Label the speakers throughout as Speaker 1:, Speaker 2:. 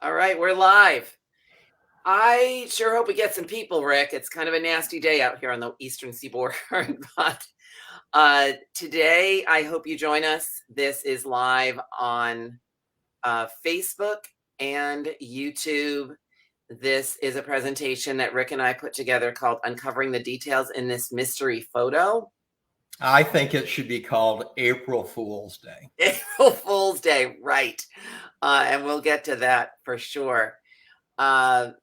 Speaker 1: All right, we're live. I sure hope we get some people, Rick. It's kind of a nasty day out here on the Eastern Seaboard. But today, I hope you join us. This is live on Facebook and YouTube. This is a presentation that Rick and I put together called Uncovering the Details in This Mystery Photo.
Speaker 2: I think it should be called April Fool's Day.
Speaker 1: April Fool's Day, right. And we'll get to that for sure. All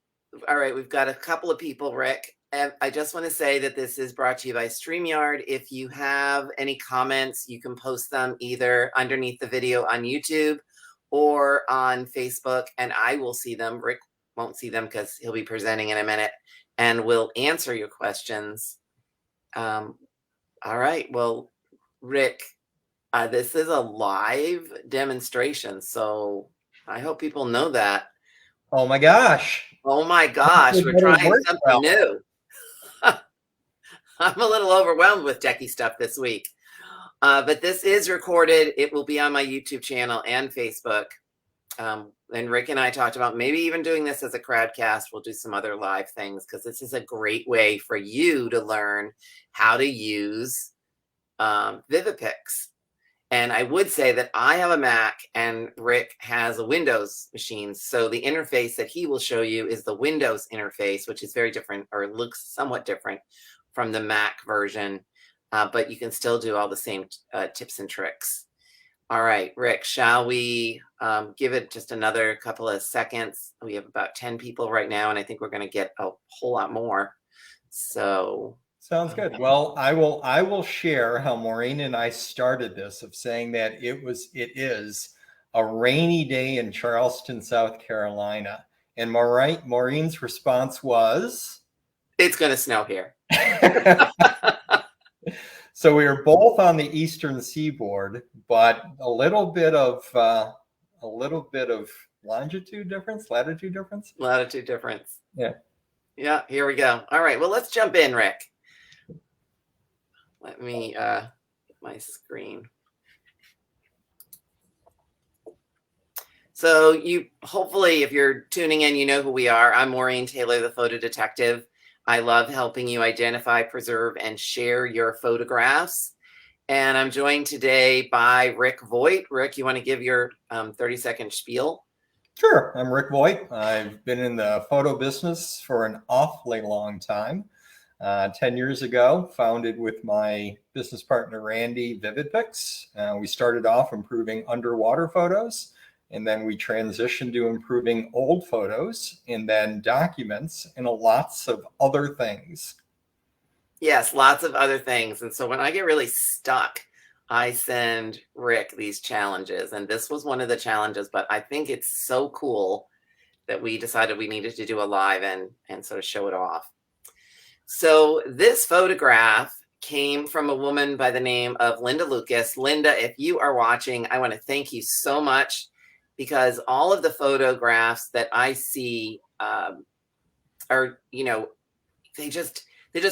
Speaker 1: right, we've got a couple of people, Rick. And I just want to say that this is brought to you by StreamYard. If you have any comments, you can post them either underneath the video on YouTube or on Facebook, and I will see them. Rick won't see them because he'll be presenting in a minute, and we'll answer your questions. All right, well, Rick, this is a live demonstration, so I hope people know that.
Speaker 2: Oh my gosh.
Speaker 1: Oh my gosh, we're trying something new. I'm a little overwhelmed with techie stuff this week. But this is recorded. It will be on my YouTube channel and Facebook. And Rick and I talked about maybe even doing this as a crowdcast. We'll do some other live things because this is a great way for you to learn how to use Vivid-Pix. And I would say that I have a Mac and Rick has a Windows machine. So the interface that he will show you is the Windows interface, which is very different, or looks somewhat different from the Mac version. But you can still do all the same tips and tricks. All right, Rick, shall we give it just another couple of seconds? We have about 10 people right now, and I think we're going to get a whole lot more. So...
Speaker 2: Sounds good. Well, I will share how Maureen and I started this, of saying that it is a rainy day in Charleston, South Carolina. And Maureen's response was,
Speaker 1: it's going to snow here.
Speaker 2: So we were both on the Eastern Seaboard, but a little bit of latitude difference.
Speaker 1: Latitude difference.
Speaker 2: Yeah.
Speaker 1: Yeah, here we go. All right, well, let's jump in, Rick. Let me get my screen. So you hopefully, if you're tuning in, you know who we are. I'm Maureen Taylor, the photo detective. I love helping you identify, preserve, and share your photographs. And I'm joined today by Rick Voight. Rick, you want to give your 30-second spiel?
Speaker 2: Sure. I'm Rick Voight. I've been in the photo business for an awfully long time. 10 years ago, founded with my business partner, Randy, Vivid-Pix. We started off improving underwater photos, and then we transitioned to improving old photos, and then documents, and lots of other things.
Speaker 1: Yes, lots of other things. And so when I get really stuck, I send Rick these challenges. And this was one of the challenges, but I think it's so cool that we decided we needed to do a live and sort of show it off. So this photograph came from a woman by the name of Linda Lucas. Linda, if you are watching, I want to thank you so much, because all of the photographs that I see are, you know, they just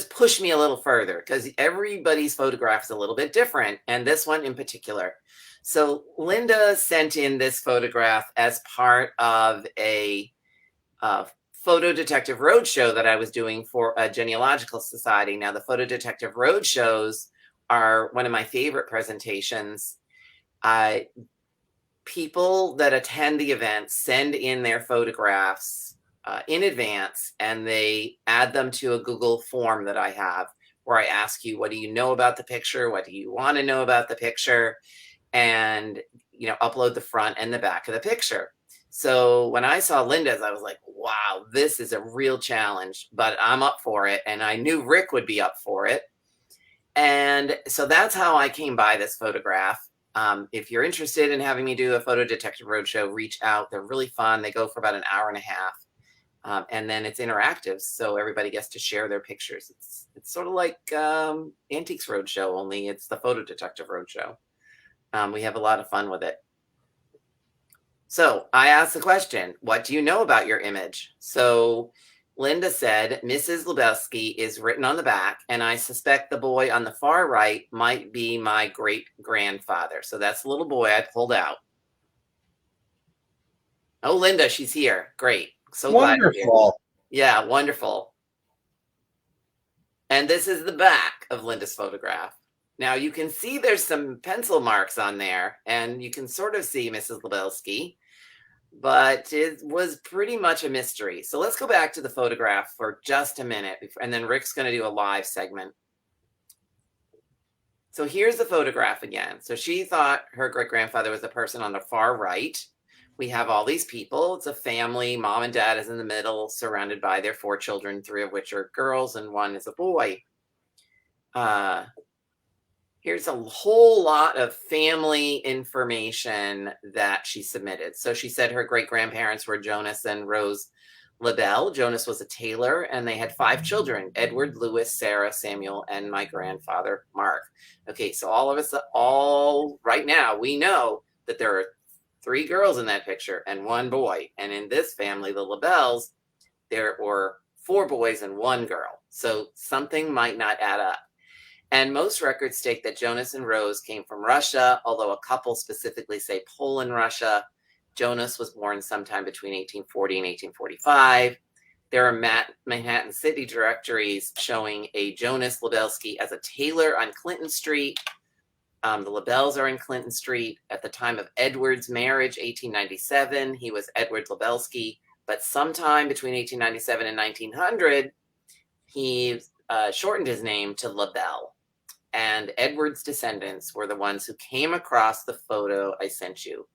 Speaker 1: push me a little further, because everybody's photograph is a little bit different, and this one in particular. So Linda sent in this photograph as part of a Photo Detective Roadshow that I was doing for a genealogical society. Now, the Photo Detective Roadshows are one of my favorite presentations. People that attend the event send in their photographs in advance, and they add them to a Google form that I have, where I ask you, what do you know about the picture? What do you want to know about the picture? And, you know, upload the front and the back of the picture. So when I saw Linda's, I was like, wow, this is a real challenge, but I'm up for it. And I knew Rick would be up for it. And so that's how I came by this photograph. If you're interested in having me do a Photo Detective Roadshow, reach out. They're really fun. They go for about an hour and a half. And then it's interactive, so everybody gets to share their pictures. It's sort of like Antiques Roadshow, only it's the Photo Detective Roadshow. We have a lot of fun with it. So I asked the question, what do you know about your image? So Linda said, Mrs. Lebowski is written on the back, and I suspect the boy on the far right might be my great-grandfather. So that's the little boy I pulled out. Oh, Linda, she's here. Great. So glad you're here.
Speaker 2: Wonderful.
Speaker 1: Yeah, wonderful. And this is the back of Linda's photograph. Now you can see there's some pencil marks on there, and you can sort of see Mrs. Lebelski, but it was pretty much a mystery. So let's go back to the photograph for just a minute, and then Rick's going to do a live segment. So here's the photograph again. So she thought her great-grandfather was the person on the far right. We have all these people. It's a family. Mom and dad is in the middle, surrounded by their 4 children, 3 of which are girls and 1 is a boy. Here's a whole lot of family information that she submitted. So she said her great-grandparents were Jonas and Rose Lebel. Jonas was a tailor, and they had 5 children: Edward, Louis, Sarah, Samuel, and my grandfather, Mark. Okay, so all of us, right now, we know that there are 3 girls in that picture and 1 boy. And in this family, the Lebels, there were 4 boys and 1 girl. So something might not add up. And most records state that Jonas and Rose came from Russia, although a couple specifically say Poland, Russia. Jonas was born sometime between 1840 and 1845. There are Manhattan City directories showing a Jonas Lebelski as a tailor on Clinton Street. The Lebels are in Clinton Street. At the time of Edward's marriage, 1897, he was Edward Lebelski. But sometime between 1897 and 1900, he shortened his name to Lebel. And Edward's descendants were the ones who came across the photo I sent you.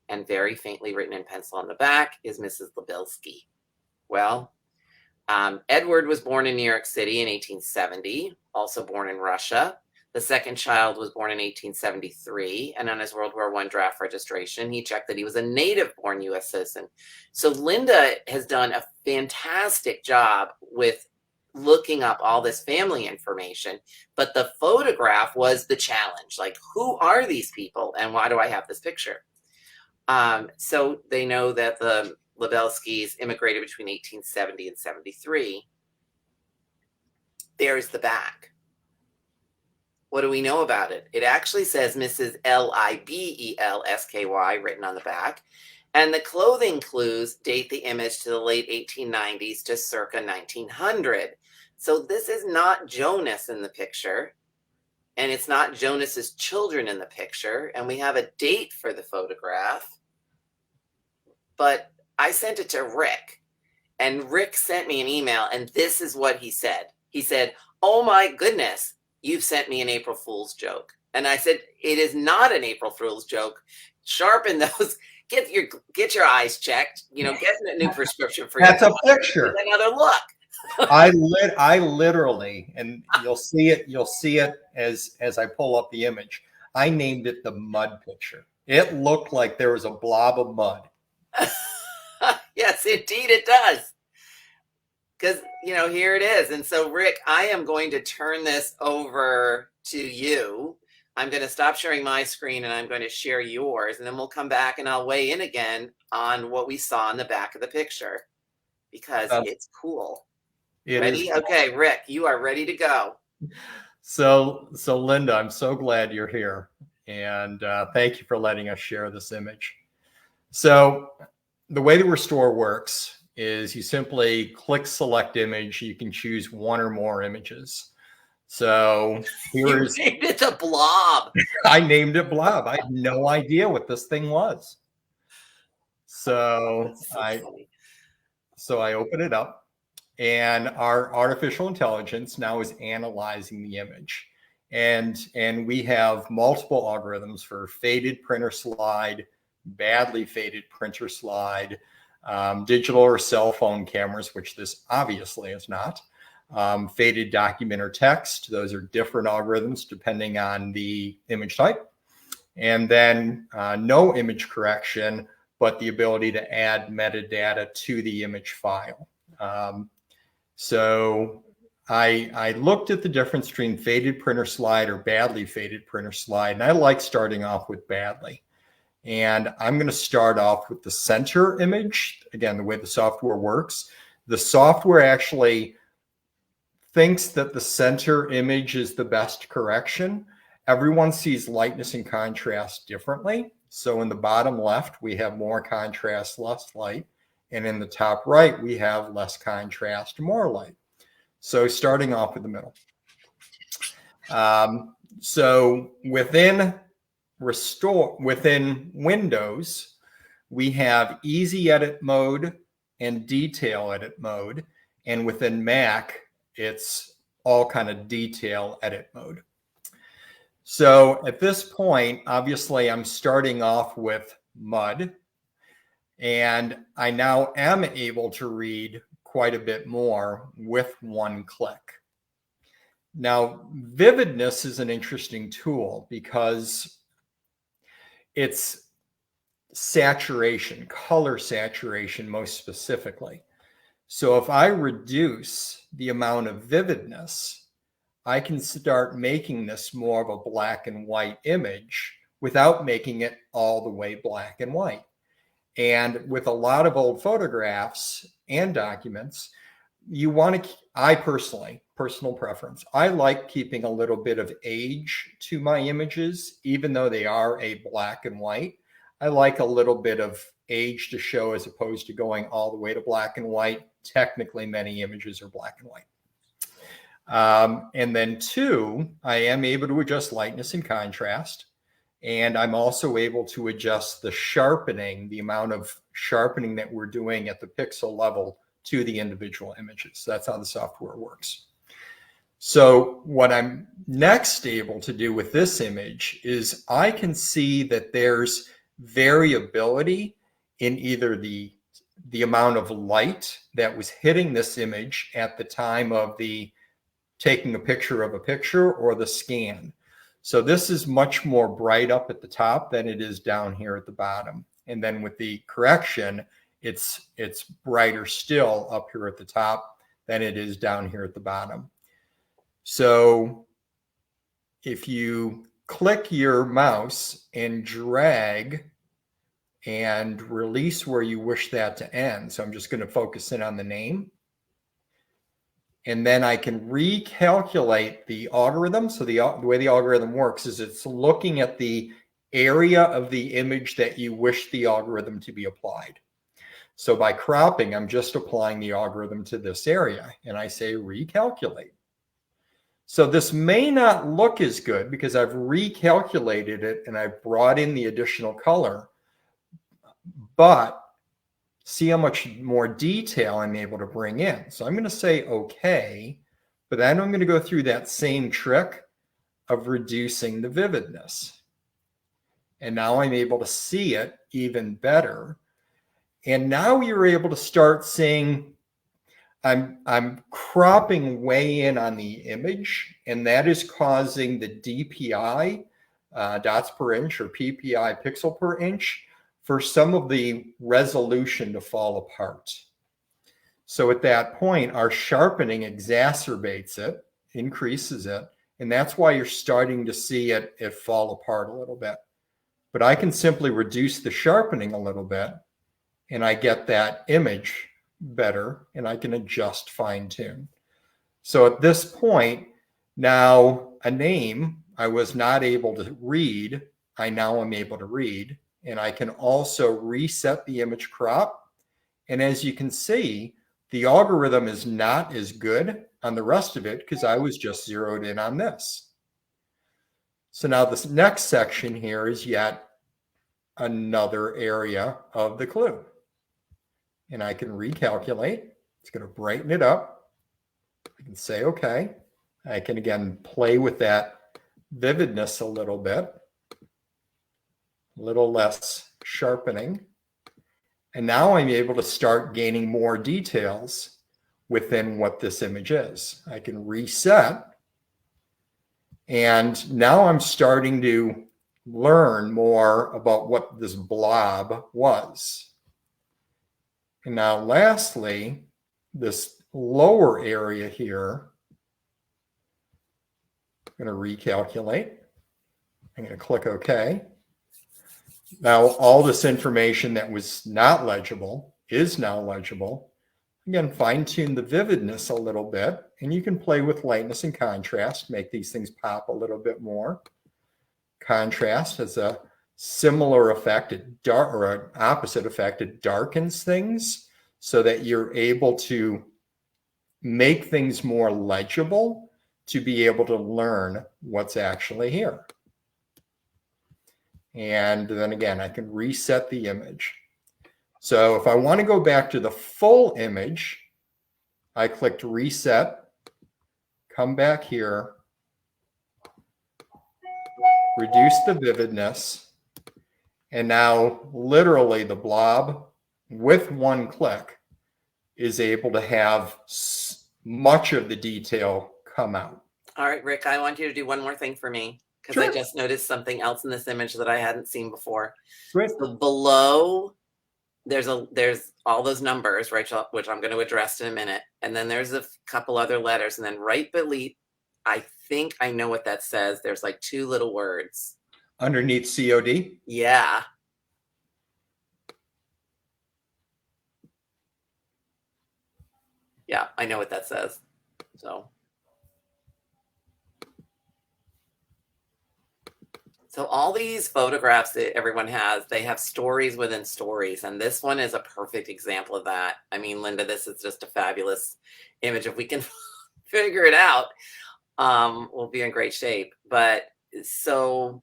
Speaker 1: And very faintly written in pencil on the back is Mrs. Lebelski. Well, Edward was born in New York City in 1870, also born in Russia. The second child was born in 1873, and on his World War I draft registration, he checked that he was a native-born U.S. citizen. So Linda has done a fantastic job with looking up all this family information, but the photograph was the challenge. Like, who are these people, and why do I have this picture? So they know that the Lebelskis immigrated between 1870 and 73. There's the back. What do we know about it? It actually says Mrs. Libelsky written on the back. And the clothing clues date the image to the late 1890s to circa 1900. So this is not Jonas in the picture. And it's not Jonas's children in the picture. And we have a date for the photograph. But I sent it to Rick. And Rick sent me an email. And this is what he said. He said, "Oh my goodness, you've sent me an April Fool's joke." And I said, "It is not an April Fool's joke. Sharpen those. Get your eyes checked. Get a new prescription for
Speaker 2: That's a picture.
Speaker 1: Another look."
Speaker 2: I literally, and you'll see it as I pull up the image. I named it the mud picture. It looked like there was a blob of mud.
Speaker 1: Yes, indeed it does. Because, here it is. And so, Rick, I am going to turn this over to you. I'm going to stop sharing my screen and I'm going to share yours. And then we'll come back and I'll weigh in again on what we saw in the back of the picture. Because it's cool. Ready? Okay, Rick, you are ready to go.
Speaker 2: So Linda, I'm so glad you're here. And thank you for letting us share this image. So the way the Restore works is you simply click select image. You can choose 1 or more images. So here's...
Speaker 1: You named it a blob.
Speaker 2: I named it blob. I had no idea what this thing was. So I open it up. And our artificial intelligence now is analyzing the image. And we have multiple algorithms for faded printer slide, badly faded printer slide, digital or cell phone cameras, which this obviously is not, faded document or text. Those are different algorithms depending on the image type. And then no image correction, but the ability to add metadata to the image file. So I looked at the difference between faded printer slide or badly faded printer slide, and I like starting off with badly. And I'm going to start off with the center image. Again, the way the software works, the software actually thinks that the center image is the best correction. Everyone sees lightness and contrast differently. So in the bottom left, we have more contrast, less light. And in the top right, we have less contrast, more light. So starting off with the middle. So within Windows, we have easy edit mode and detail edit mode. And within Mac, it's all kind of detail edit mode. So at this point, obviously, I'm starting off with mud. And I now am able to read quite a bit more with one click. Now, vividness is an interesting tool because it's saturation, color saturation most specifically. So if I reduce the amount of vividness, I can start making this more of a black and white image without making it all the way black and white. And with a lot of old photographs and documents, you want to, I personally, personal preference, I like keeping a little bit of age to my images, even though they are a black and white. I like a little bit of age to show as opposed to going all the way to black and white. Technically, many images are black and white. And then two, I am able to adjust lightness and contrast. And I'm also able to adjust the sharpening, the amount of sharpening that we're doing at the pixel level to the individual images. That's how the software works. So what I'm next able to do with this image is I can see that there's variability in either the amount of light that was hitting this image at the time of the taking a picture of a picture or the scan. So this is much more bright up at the top than it is down here at the bottom. And then with the correction, it's brighter still up here at the top than it is down here at the bottom. So if you click your mouse and drag and release where you wish that to end. So I'm just going to focus in on the name. And then I can recalculate the algorithm. So the way the algorithm works is it's looking at the area of the image that you wish the algorithm to be applied. So by cropping, I'm just applying the algorithm to this area. And I say recalculate. So this may not look as good because I've recalculated it and I've brought in the additional color. But see how much more detail I'm able to bring in. So I'm going to say okay, but then I'm going to go through that same trick of reducing the vividness. And now I'm able to see it even better. And now you're able to start seeing I'm cropping way in on the image, and that is causing the DPI, dots per inch, or PPI, pixel per inch, for some of the resolution to fall apart. So at that point, our sharpening exacerbates it, increases it, and that's why you're starting to see it fall apart a little bit. But I can simply reduce the sharpening a little bit, and I get that image better, and I can adjust fine-tune. So at this point, now a name I was not able to read, I now am able to read. And I can also reset the image crop. And as you can see, the algorithm is not as good on the rest of it because I was just zeroed in on this. So now this next section here is yet another area of the clue. And I can recalculate. It's going to brighten it up. I can say okay. I can again play with that vividness a little bit. A little less sharpening. And now I'm able to start gaining more details within what this image is. I can reset. And now I'm starting to learn more about what this blob was. And now lastly, this lower area here, I'm going to recalculate. I'm going to click OK. Now, all this information that was not legible is now legible. Again, fine-tune the vividness a little bit, and you can play with lightness and contrast, make these things pop a little bit more. Contrast has a similar effect, or an opposite effect, it darkens things so that you're able to make things more legible to be able to learn what's actually here. And then again, I can reset the image. So if I want to go back to the full image, I clicked reset, come back here, reduce the vividness, and now literally the blob with one click is able to have much of the detail come out.
Speaker 1: All right, Rick, I want you to do one more thing for me, because
Speaker 2: Sure.
Speaker 1: I just noticed something else in this image that I hadn't seen before.
Speaker 2: Great.
Speaker 1: So below, there's all those numbers, right, which I'm going to address in a minute. And then there's a couple other letters. And then right beneath, I think I know what that says. There's like two little words.
Speaker 2: Underneath COD?
Speaker 1: Yeah. Yeah, I know what that says. So all these photographs that everyone has, they have stories within stories. And this one is a perfect example of that. I mean, Linda, this is just a fabulous image. If we can figure it out, we'll be in great shape. But so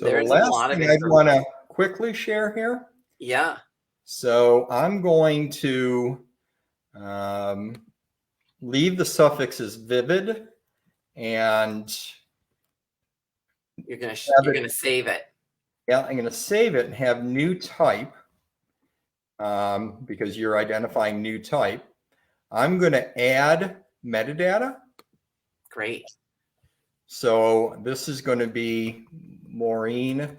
Speaker 1: there's a lot of
Speaker 2: thing I want to quickly share here.
Speaker 1: Yeah.
Speaker 2: So I'm going to leave the suffixes vivid, and
Speaker 1: you're going to save it.
Speaker 2: Yeah, I'm going to save it and have new type, because you're identifying new type. I'm going to add metadata.
Speaker 1: Great.
Speaker 2: So this is going to be Maureen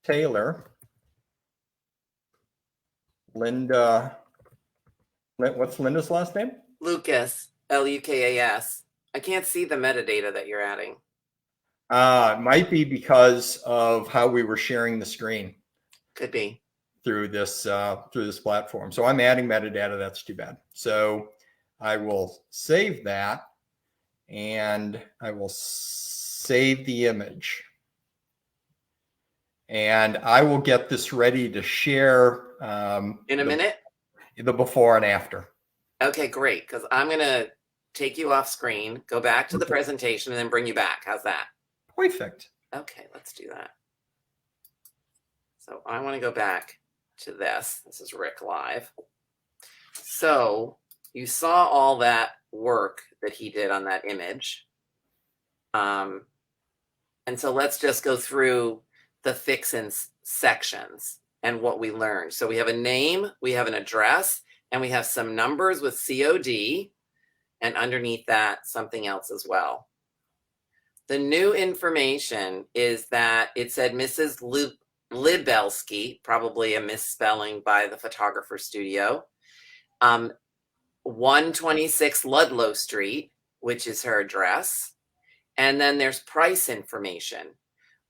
Speaker 2: Taylor. Linda, what's Linda's last name?
Speaker 1: Lucas, Lukas. I can't see the metadata that you're adding.
Speaker 2: It might be because of how we were sharing the screen.
Speaker 1: Could be.
Speaker 2: Through this platform. So I'm adding metadata. That's too bad. So I will save that, and I will save the image. And I will get this ready to share
Speaker 1: in a minute.
Speaker 2: The before and after.
Speaker 1: Okay, great. Because I'm going to take you off screen, go back to the presentation, and then bring you back. How's that?
Speaker 2: Perfect.
Speaker 1: Okay, let's do that. So I want to go back to this. This is Rick Live. So you saw all that work that he did on that image. And so let's just go through the fixins sections and what we learned. So we have a name, we have an address, and we have some numbers with COD, and underneath that, something else as well. The new information is that it said Mrs. Libelski, probably a misspelling by the photographer studio, 126 Ludlow Street, which is her address. And then there's price information,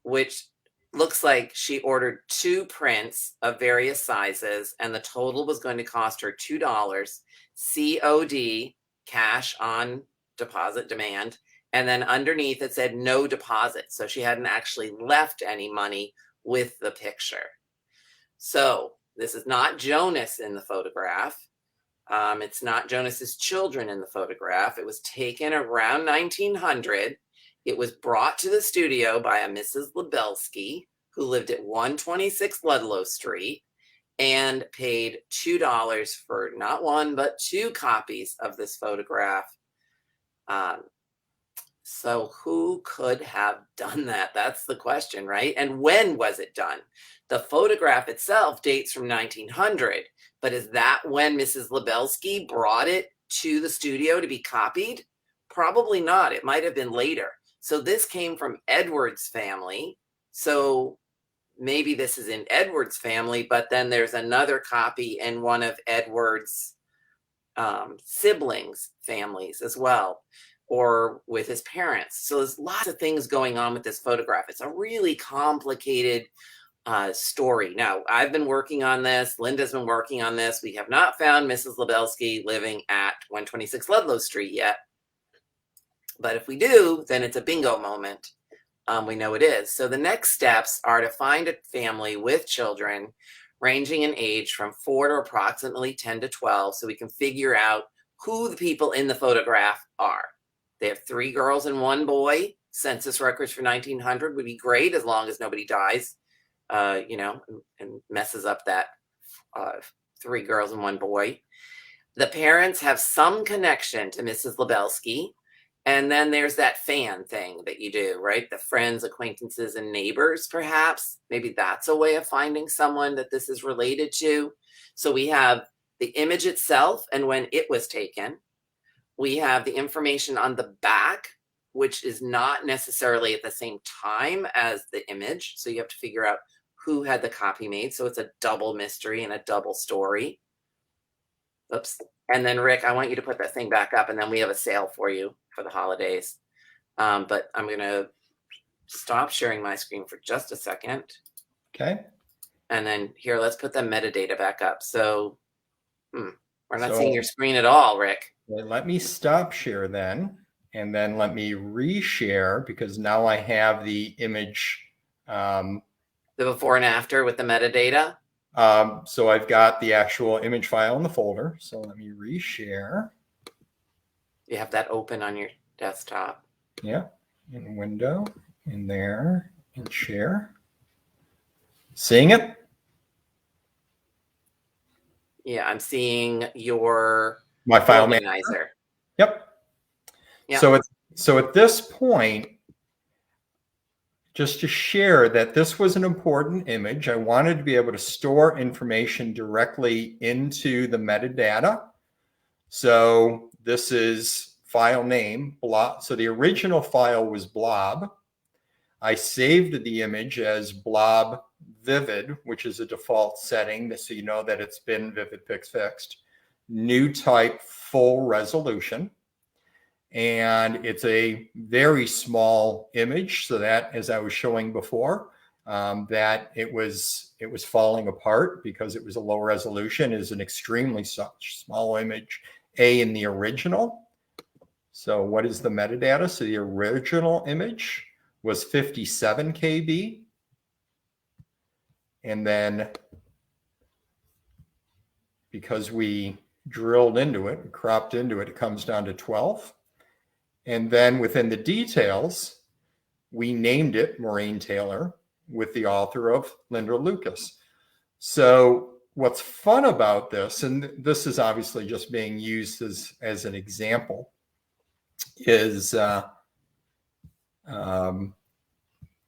Speaker 1: which looks like she ordered 2 prints of various sizes, and the total was going to cost her $2, COD, cash on deposit demand. And then underneath it said no deposit. So she hadn't actually left any money with the picture. So this is not Jonas in the photograph. It's not Jonas's children in the photograph. It was taken around 1900. It was brought to the studio by a Mrs. Libelski, who lived at 126 Ludlow Street, and paid $2 for not one, but 2 copies of this photograph. So who could have done that? That's the question, right? And when was it done? The photograph itself dates from 1900, but is that when Mrs. Libelski brought it to the studio to be copied? Probably not. It might have been later. So this came from Edward's family. So maybe this is in Edward's family, but then there's another copy in one of Edward's siblings' families as well, or with his parents. So there's lots of things going on with this photograph. It's a really complicated story. Now, I've been working on this. Linda's been working on this. We have not found Mrs. Libelski living at 126 Ludlow Street yet. But if we do, then it's a bingo moment. we know it is. So the next steps are to find a family with children ranging in age from 4 to approximately 10 to 12, so we can figure out who the people in the photograph are. They have 3 girls and 1 boy. Census records for 1900 would be great, as long as nobody dies, and messes up that 3 girls and 1 boy. The parents have some connection to Mrs. Lebelski. And then there's that fan thing that you do, right? The friends, acquaintances, and neighbors, perhaps. Maybe that's a way of finding someone that this is related to. So we have the image itself and when it was taken. We have the information on the back, which is not necessarily at the same time as the image. So you have to figure out who had the copy made. So it's a double mystery and a double story. Oops. And then, Rick, I want you to put that thing back up, and then we have a sale for you for the holidays. But I'm going to stop sharing my screen for just a second.
Speaker 2: Okay.
Speaker 1: And then here, let's put the metadata back up. So we're not seeing your screen at all, Rick.
Speaker 2: Let me stop share then, and then let me reshare, because now I have the image.
Speaker 1: The before and after with the metadata.
Speaker 2: So I've got the actual image file in the folder. So let me reshare.
Speaker 1: You have that open on your desktop.
Speaker 2: Yeah, in window, in there, and share. Seeing it?
Speaker 1: Yeah, I'm seeing
Speaker 2: my file
Speaker 1: organizer.
Speaker 2: Yep. So at this point, just to share that this was an important image, I wanted to be able to store information directly into the metadata. So this is file name, blob. So the original file was blob. I saved the image as blob vivid, which is a default setting, so you know that it's been Vivid-Pix fixed. New type, full resolution. And it's a very small image, so that, as I was showing before, that it was falling apart because it was a low resolution. It is an extremely small image, in the original. So what is the metadata? So the original image was 57 KB. And then because we drilled into it, cropped into it, it comes down to 12. And then within the details, we named it Maureen Taylor with the author of Linda Lucas. So what's fun about this, and this is obviously just being used as an example, is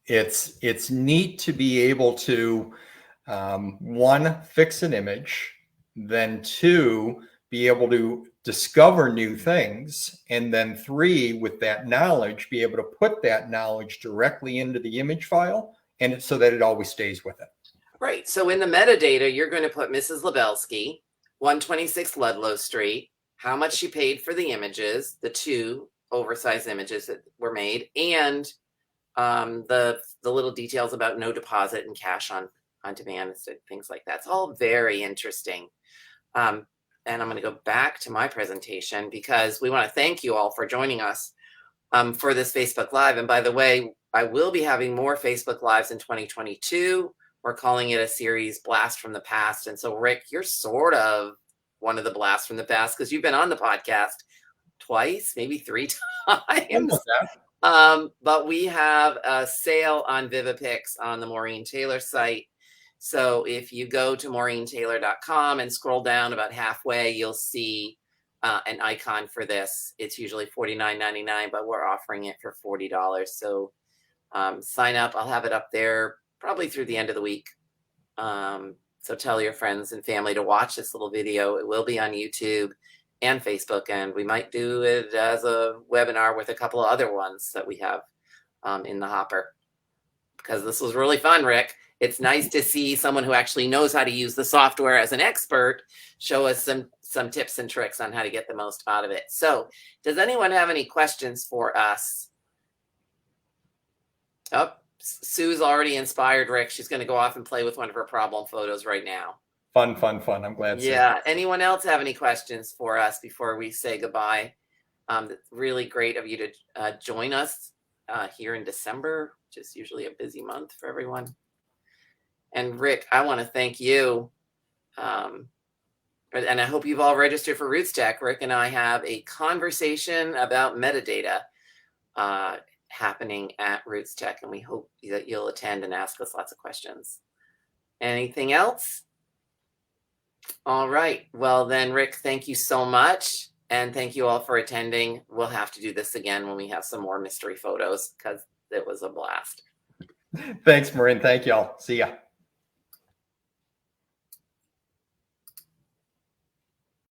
Speaker 2: it's neat to be able to, 1, fix an image, then 2, be able to discover new things, and then 3, with that knowledge, be able to put that knowledge directly into the image file, and so that it always stays with it.
Speaker 1: Right. So in the metadata, you're going to put Mrs. Lebelski, 126 Ludlow Street, how much she paid for the images, the 2 oversized images that were made, and the little details about no deposit and cash on demand, things like that. It's all very interesting. And I'm going to go back to my presentation because we want to thank you all for joining us for this Facebook Live. And by the way, I will be having more Facebook Lives in 2022. We're calling it a series Blast from the Past. And so, Rick, you're sort of one of the blasts from the past because you've been on the podcast twice, maybe 3 times. But we have a sale on Vivid-Pix on the Maureen Taylor site. So if you go to MaureenTaylor.com and scroll down about halfway, you'll see an icon for this. It's usually $49.99, but we're offering it for $40. So sign up. I'll have it up there probably through the end of the week. So tell your friends and family to watch this little video. It will be on YouTube and Facebook, and we might do it as a webinar with a couple of other ones that we have in the hopper, because this was really fun, Rick. It's nice to see someone who actually knows how to use the software as an expert show us some tips and tricks on how to get the most out of it. So does anyone have any questions for us? Oh, Sue's already inspired Rick. She's going to go off and play with one of her problem photos right now.
Speaker 2: Fun. I'm glad.
Speaker 1: Yeah. Anyone else have any questions for us before we say goodbye? Really great of you to join us here in December. which is usually a busy month for everyone. And Rick, I want to thank you. And I hope you've all registered for RootsTech. Rick and I have a conversation about metadata happening at RootsTech, and we hope that you'll attend and ask us lots of questions. Anything else? All right. Well, then, Rick, thank you so much. And thank you all for attending. We'll have to do this again when we have some more mystery photos because it was a blast.
Speaker 2: Thanks, Maureen. Thank y'all. See ya.